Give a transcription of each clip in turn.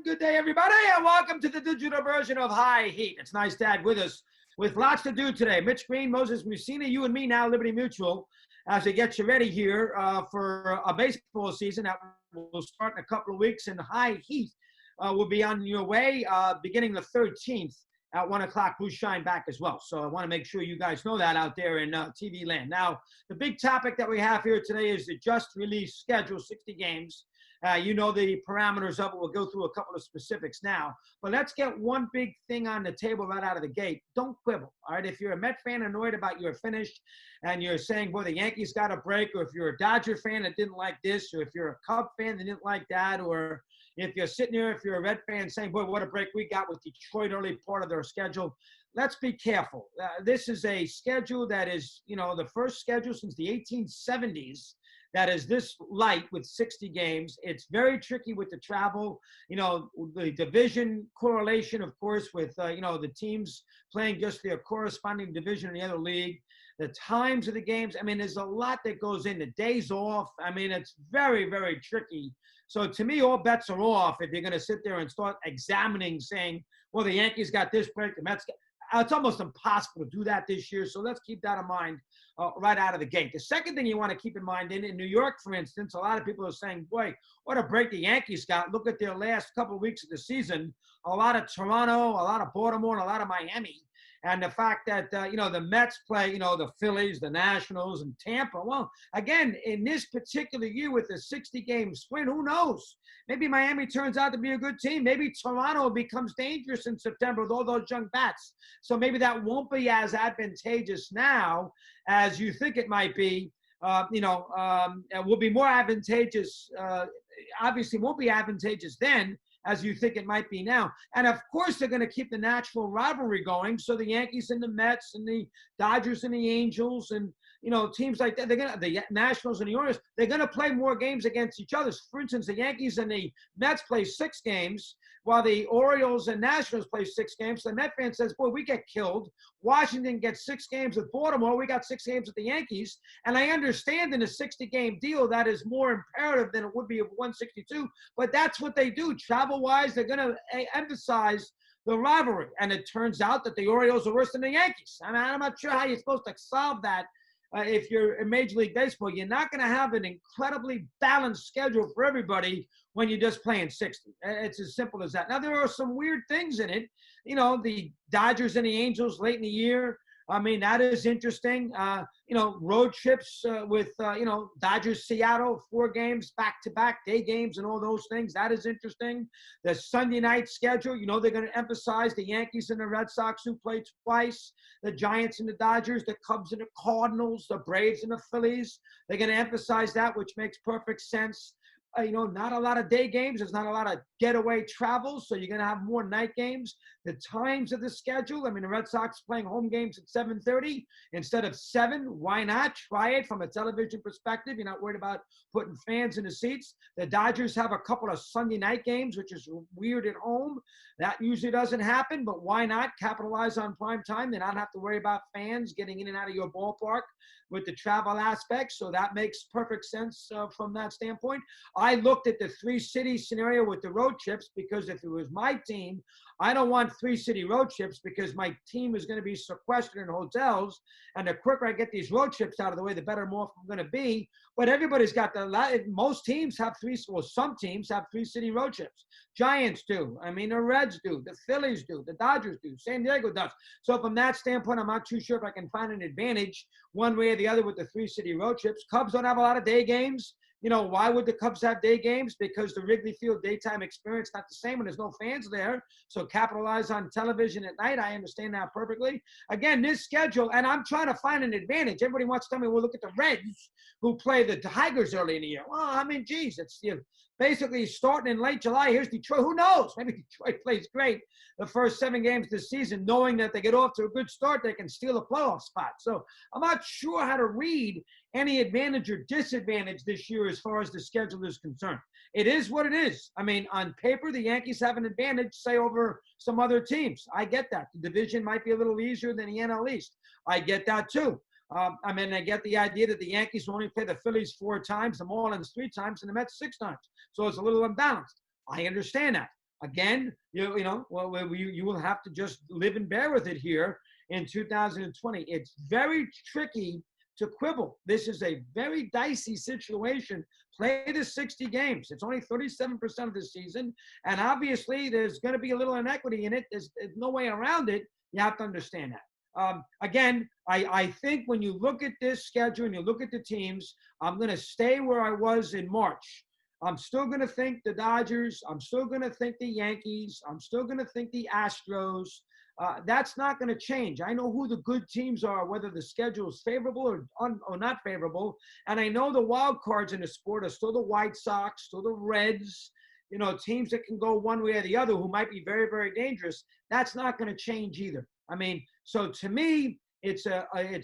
Good day, everybody, and welcome to the digital version of High Heat. It's nice to have with us with lots to do today. Mitch Green, Moses Mussina, you and me now, Liberty Mutual, as we get you ready here for a baseball season that will start in a couple of weeks. And High Heat will be on your way beginning the 13th at 1 o'clock. Blue Shine back as well. So I want to make sure you guys know that out there in TV land. Now, the big topic that we have here today is the just released schedule, 60 games. You know the parameters of it. We'll go through a couple of specifics now. But let's get one big thing on the table right out of the gate. Don't quibble, all right? If you're a Met fan annoyed about your finish and you're saying, boy, the Yankees got a break, or if you're a Dodger fan that didn't like this, or if you're a Cub fan that didn't like that, or if you're sitting here, if you're a Red fan saying, boy, what a break we got with Detroit early part of their schedule, let's be careful. This is a schedule that is, you know, the first schedule since the 1870s that is this light with 60 games. It's very tricky with the travel, you know, the division correlation, of course, with, you know, the teams playing just their corresponding division in the other league, the times of the games. I mean, there's a lot that goes in, the days off. I mean, it's very, very tricky. So to me, all bets are off if you're going to sit there and start examining, saying, well, the Yankees got this break, the Mets got. It's almost impossible to do that this year, so let's keep that in mind right out of the gate. The second thing you want to keep in mind, in New York, for instance, a lot of people are saying, boy, what a break the Yankees got. Look at their last couple of weeks of the season. A lot of Toronto, a lot of Baltimore, and a lot of Miami. And the fact that, you know, the Mets play, you know, the Phillies, the Nationals, and Tampa. Well, again, in this particular year with a 60-game sprint, who knows? Maybe Miami turns out to be a good team. Maybe Toronto becomes dangerous in September with all those young bats. So maybe that won't be as advantageous now as you think it might be. It will be more advantageous. Obviously, won't be advantageous then as you think it might be now. And of course, they're going to keep the natural rivalry going. So the Yankees and the Mets and the Dodgers and the Angels and, you know, teams like that, the Nationals and the Orioles, they're going to play more games against each other. For instance, the Yankees and the Mets play 6 games, while the Orioles and Nationals play 6 games. So the Met fan says, boy, we get killed. Washington gets 6 games with Baltimore. We got 6 games with the Yankees. And I understand in a 60-game deal that is more imperative than it would be of 162. But that's what they do. Travel-wise, they're going to emphasize the rivalry. And it turns out that the Orioles are worse than the Yankees. I mean, I'm not sure how you're supposed to solve that. If you're in Major League Baseball, you're not going to have an incredibly balanced schedule for everybody when you're just playing 60. It's as simple as that. Now, there are some weird things in it. You know, the Dodgers and the Angels late in the year. I mean, that is interesting. Road trips with, Dodgers, Seattle, 4 games, back-to-back day games and all those things. That is interesting. The Sunday night schedule, you know, they're going to emphasize the Yankees and the Red Sox who play twice, the Giants and the Dodgers, the Cubs and the Cardinals, the Braves and the Phillies. They're going to emphasize that, which makes perfect sense. Not a lot of day games. There's not a lot of getaway travel, so you're going to have more night games. The times of the schedule, I mean, the Red Sox playing home games at 7:30 instead of 7. Why not? Try it from a television perspective. You're not worried about putting fans in the seats. The Dodgers have a couple of Sunday night games, which is weird at home. That usually doesn't happen, but why not capitalize on prime time? They not have to worry about fans getting in and out of your ballpark with the travel aspect, so that makes perfect sense from that standpoint. I looked at the 3-city scenario with the road trips because if it was my team, I don't want 3-city road trips because my team is going to be sequestered in hotels, and the quicker I get these road trips out of the way, the better off I'm going to be. But everybody's got most teams have some teams have 3-city road trips. Giants do. I mean, the Reds do. The Phillies do. The Dodgers do. San Diego does. So from that standpoint, I'm not too sure if I can find an advantage one way or the other with the 3-city road trips. Cubs don't have a lot of day games. You know, why would the Cubs have day games? Because the Wrigley Field daytime experience not the same when there's no fans there. So capitalize on television at night. I understand that perfectly. Again, this schedule, and I'm trying to find an advantage. Everybody wants to tell me, well, look at the Reds who play the Tigers early in the year. Well, I mean, geez, it's basically starting in late July. Here's Detroit. Who knows? Maybe Detroit plays great the first 7 games this season, knowing that they get off to a good start, they can steal a playoff spot. So I'm not sure how to read any advantage or disadvantage this year as far as the schedule is concerned. It is what it is. I mean, on paper, the Yankees have an advantage, say, over some other teams. I get that. The division might be a little easier than the NL East. I get that too. I get the idea that the Yankees will only play the Phillies 4 times, the Marlins 3 times, and the Mets 6 times. So it's a little unbalanced. I understand that. Again, you will have to just live and bear with it here in 2020. It's very tricky to quibble. This is a very dicey situation. Play the 60 games. It's only 37% of the season. And obviously, there's going to be a little inequity in it. There's no way around it. You have to understand that. Again, I think when you look at this schedule and you look at the teams, I'm going to stay where I was in March. I'm still going to think the Dodgers. I'm still going to think the Yankees. I'm still going to think the Astros. That's not going to change. I know who the good teams are, whether the schedule is favorable or not favorable. And I know the wild cards in the sport are still the White Sox, still the Reds, teams that can go one way or the other who might be very, very dangerous. That's not going to change either. I mean, so to me, it's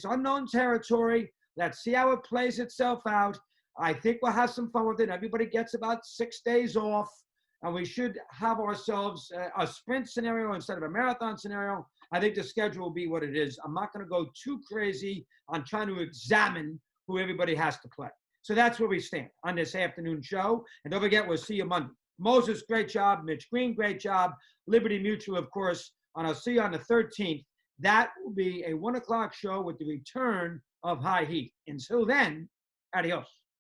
unknown territory. Let's see how it plays itself out. I think we'll have some fun with it. Everybody gets about 6 days off, and we should have ourselves a sprint scenario instead of a marathon scenario. I think the schedule will be what it is. I'm not going to go too crazy on trying to examine who everybody has to play. So that's where we stand on this afternoon show. And don't forget, we'll see you Monday. Moses, great job. Mitch Green, great job. Liberty Mutual, of course. And I'll see you on the 13th. That will be a 1 o'clock show with the return of High Heat. Until then, adios.